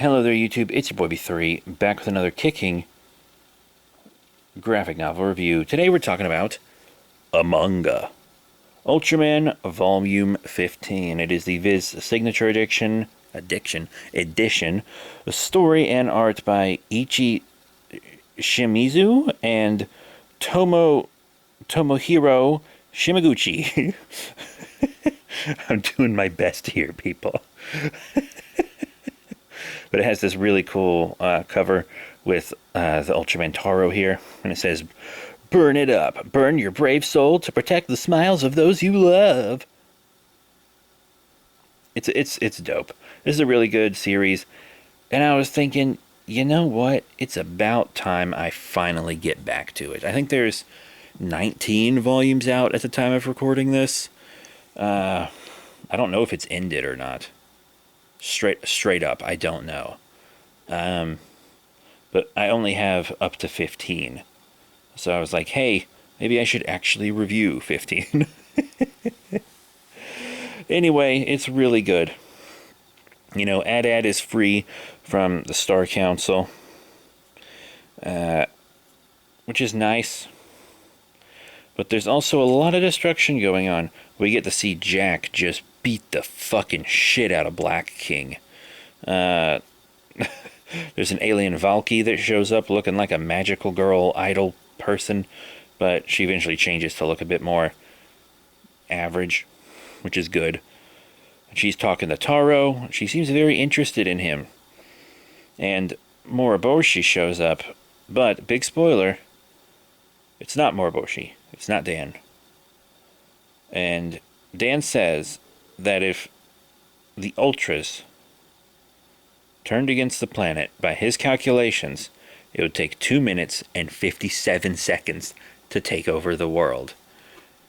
Hello there, YouTube. It's your boy B3, back with another kicking graphic novel review. Today we're talking about a manga. Ultraman Volume 15. It is the Viz Signature Edition. A story and art by Ichi Shimizu and Tomohiro Shimaguchi. I'm doing my best here, people. But it has this really cool cover with the Ultraman Taro here. And it says, "Burn it up. Burn your brave soul to protect the smiles of those you love." It's dope. This is a really good series. And I was thinking, you know what? It's about time I finally get back to it. I think there's 19 volumes out at the time of recording this. I don't know if it's ended or not. Straight up, I don't know. But I only have up to 15. So I was like, hey, maybe I should actually review 15. Anyway, it's really good. You know, ad is free from the Star Council, which is nice. But there's also a lot of destruction going on. We get to see Jack just beat the fucking shit out of Black King. There's an alien Valky that shows up looking like a magical girl idol person, but she eventually changes to look a bit more average, which is good. She's talking to Taro. She seems very interested in him. And Moriboshi shows up, but big spoiler, it's not Moriboshi. It's not Dan. And Dan says that if the Ultras turned against the planet, by his calculations, it would take 2 minutes and 57 seconds to take over the world.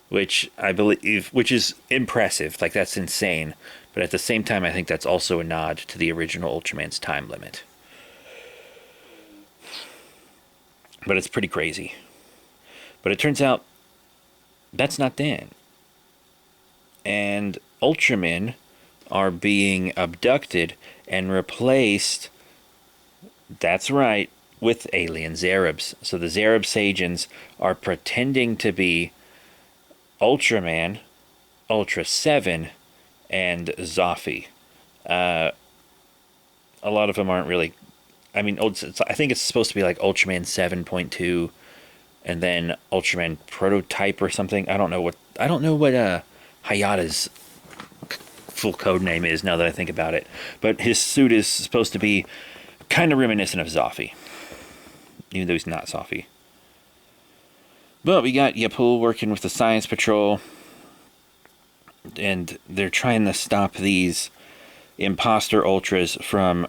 Which I believe, which is impressive. Like, that's insane. But at the same time, I think that's also a nod to the original Ultraman's time limit. But it's pretty crazy. But it turns out that's not Dan. And Ultramen are being abducted and replaced, that's right, with alien Zerubs. So the Zerub Saiyans are pretending to be Ultraman, Ultra 7, and Zophy. A lot of them aren't really... I mean, I think it's supposed to be like Ultraman 7.2, and then Ultraman Prototype or something. I don't know what Hayata's full code name is, now that I think about it. But his suit is supposed to be kind of reminiscent of Zophy, even though he's not Zophy. But we got Yapul working with the Science Patrol, and they're trying to stop these imposter Ultras from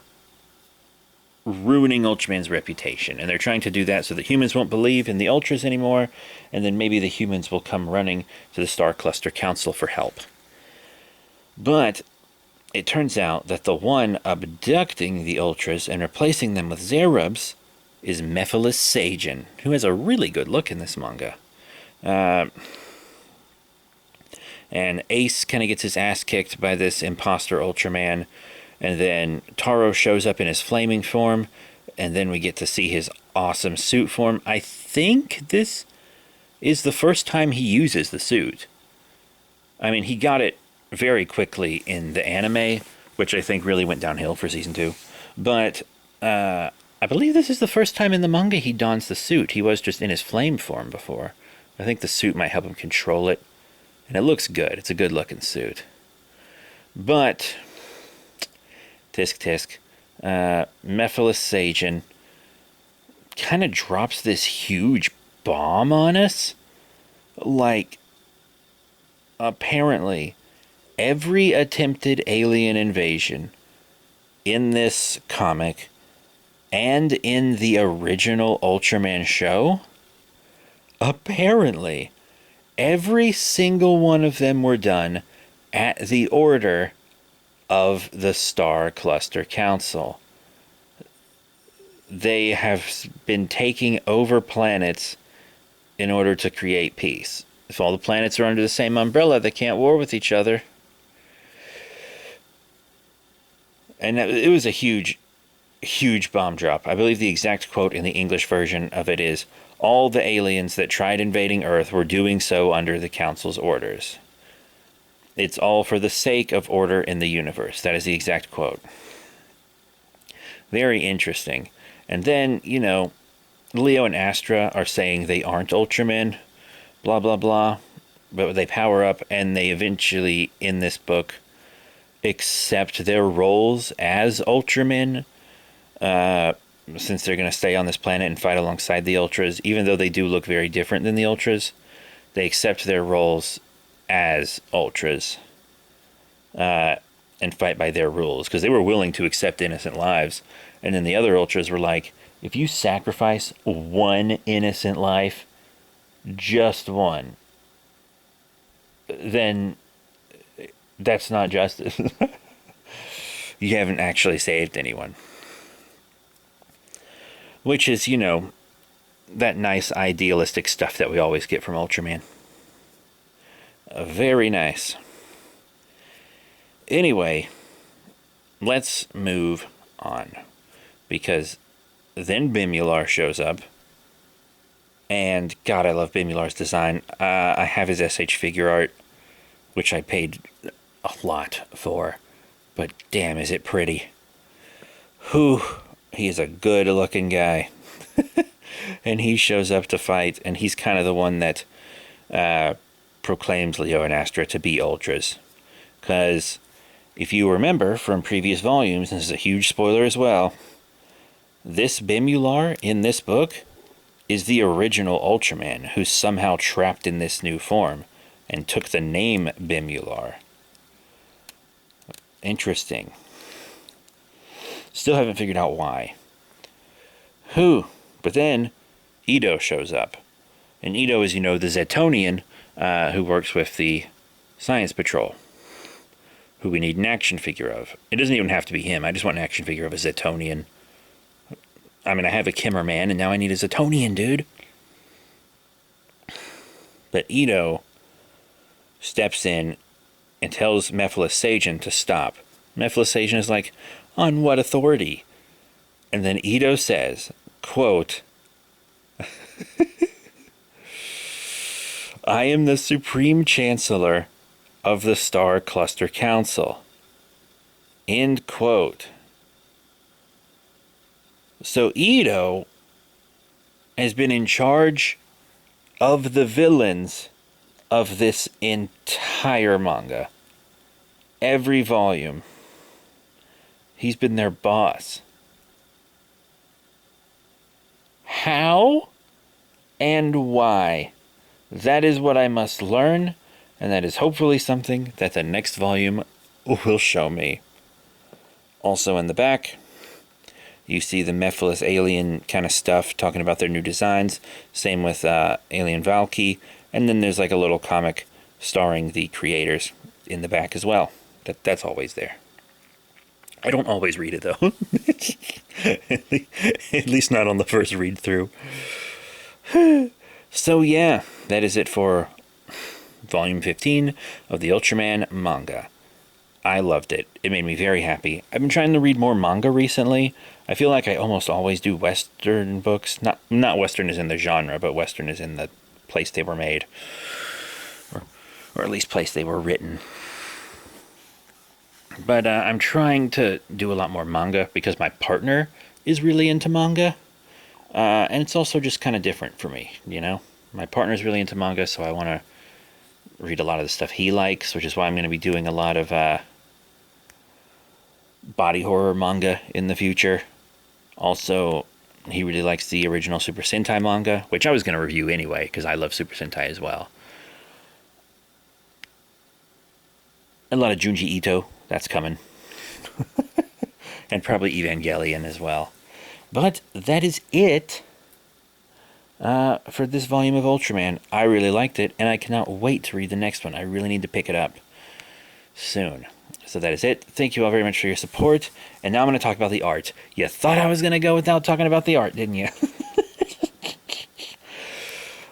ruining Ultraman's reputation. And they're trying to do that so that humans won't believe in the Ultras anymore, and then maybe the humans will come running to the Star Cluster Council for help. But it turns out that the one abducting the Ultras and replacing them with Zerubs is Mephiles Seigen, who has a really good look in this manga. And Ace kind of gets his ass kicked by this imposter Ultraman, and then Taro shows up in his flaming form, and then we get to see his awesome suit form. I think this is the first time he uses the suit. I mean, he got it very quickly in the anime, which I think really went downhill for season 2. But I believe this is the first time in the manga he dons the suit. He was just in his flame form before. I think the suit might help him control it. And it looks good. It's a good looking suit. But Tisk. Mephiles Seigen kind of drops this huge bomb on us. Like, apparently, every attempted alien invasion in this comic and in the original Ultraman show, apparently, every single one of them were done at the order of the Star Cluster Council. They have been taking over planets in order to create peace. If all the planets are under the same umbrella, they can't war with each other. And it was a huge huge bomb drop. I believe the exact quote in the English version of it is, "All the aliens that tried invading Earth were doing so under the Council's orders. It's all for the sake of order in the universe." That is the exact quote. Very interesting. And then, you know, Leo and Astra are saying they aren't Ultramen, blah, blah, blah. But they power up, and they eventually, in this book, accept their roles as Ultramen, since they're going to stay on this planet and fight alongside the Ultras. Even though they do look very different than the Ultras, they accept their roles as Ultras and fight by their rules, because they were willing to accept innocent lives. And then the other Ultras were like, if you sacrifice one innocent life, just one, then that's not justice. You haven't actually saved anyone. Which is, you know, that nice idealistic stuff that we always get from Ultraman. Very nice. Anyway, let's move on. Because then Bimular shows up. And God, I love Bimular's design. I have his SH figure art, which I paid a lot for. But damn, is it pretty. Whew, he is a good looking guy. And he shows up to fight, and he's kind of the one that proclaims Leo and Astra to be Ultras. Because if you remember from previous volumes, and this is a huge spoiler as well, this Bimular in this book is the original Ultraman, who's somehow trapped in this new form and took the name Bimular. Interesting. Still haven't figured out why. But then Ito shows up. And Ito is, you know, the Zetonian who works with the Science Patrol, who we need an action figure of. It doesn't even have to be him. I just want an action figure of a Zetonian. I mean, I have a Kimmerman, and now I need a Zetonian, dude. But Ito steps in and tells Mephiles to stop. Mephiles is like, on what authority? And then Ito says, quote, I am the Supreme Chancellor of the Star Cluster Council. End quote. So Ito has been in charge of the villains of this entire manga. Every volume. He's been their boss. How and why? That is what I must learn, and that is hopefully something that the next volume will show me. Also in the back, you see the Mephiles alien kind of stuff, talking about their new designs. Same with Alien Valky. And then there's like a little comic starring the creators in the back as well. That's always there. I don't always read it, though. At least not on the first read through. So yeah, that is it for Volume 15 of the Ultraman manga. I loved it. It made me very happy. I've been trying to read more manga recently. I feel like I almost always do Western books. Not Western as in the genre, but Western as in the place they were made. Or at least place they were written. But I'm trying to do a lot more manga because my partner is really into manga. And it's also just kind of different for me, you know? My partner's really into manga, so I want to read a lot of the stuff he likes, which is why I'm going to be doing a lot of body horror manga in the future. Also, he really likes the original Super Sentai manga, which I was going to review anyway, because I love Super Sentai as well. A lot of Junji Ito, that's coming. And probably Evangelion as well. But that is it for this volume of Ultraman. I really liked it, and I cannot wait to read the next one. I really need to pick it up soon. So that is it. Thank you all very much for your support. And now I'm going to talk about the art. You thought I was going to go without talking about the art, didn't you?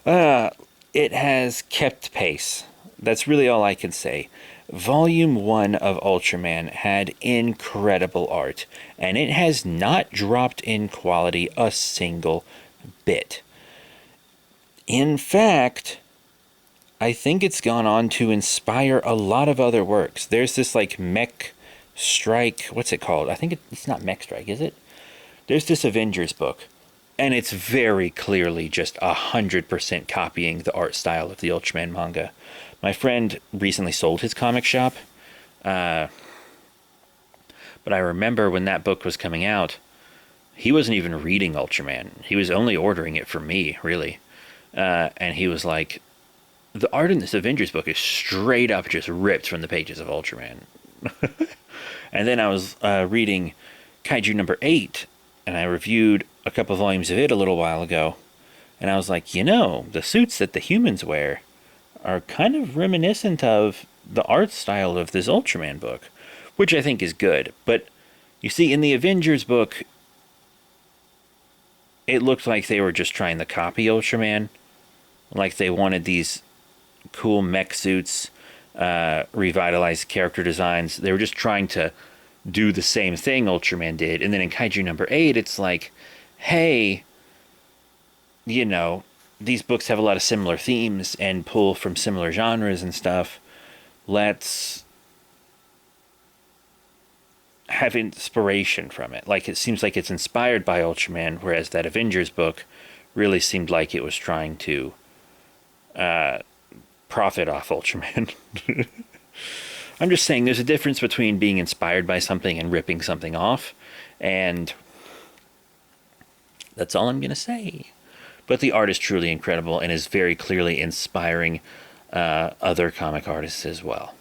It has kept pace. That's really all I can say. Volume 1 of Ultraman had incredible art, and it has not dropped in quality a single bit. In fact, I think it's gone on to inspire a lot of other works. There's this like Mech Strike, what's it called? I think it's not Mech Strike, is it? There's this Avengers book, and it's very clearly just 100% copying the art style of the Ultraman manga. My friend recently sold his comic shop, but I remember when that book was coming out, he wasn't even reading Ultraman. He was only ordering it for me, really. And he was like, the art in this Avengers book is straight up just ripped from the pages of Ultraman. And then I was reading Kaiju number 8, and I reviewed a couple volumes of it a little while ago. And I was like, you know, the suits that the humans wear are kind of reminiscent of the art style of this Ultraman book, which I think is good. But you see, in the Avengers book, it looked like they were just trying to copy Ultraman. Like they wanted these cool mech suits, revitalized character designs. They were just trying to do the same thing Ultraman did. And then in Kaiju number 8, it's like, hey, you know, these books have a lot of similar themes and pull from similar genres and stuff. Let's have inspiration from it. Like, it seems like it's inspired by Ultraman, whereas that Avengers book really seemed like it was trying to profit off Ultraman. I'm just saying there's a difference between being inspired by something and ripping something off, and that's all I'm going to say. But the art is truly incredible and is very clearly inspiring other comic artists as well.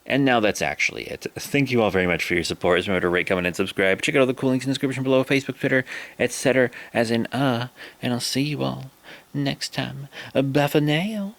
And now that's actually it. Thank you all very much for your support. Remember to rate, comment, and subscribe. Check out all the cool links in the description below, Facebook, Twitter, etc. And I'll see you all next time. Bye for now.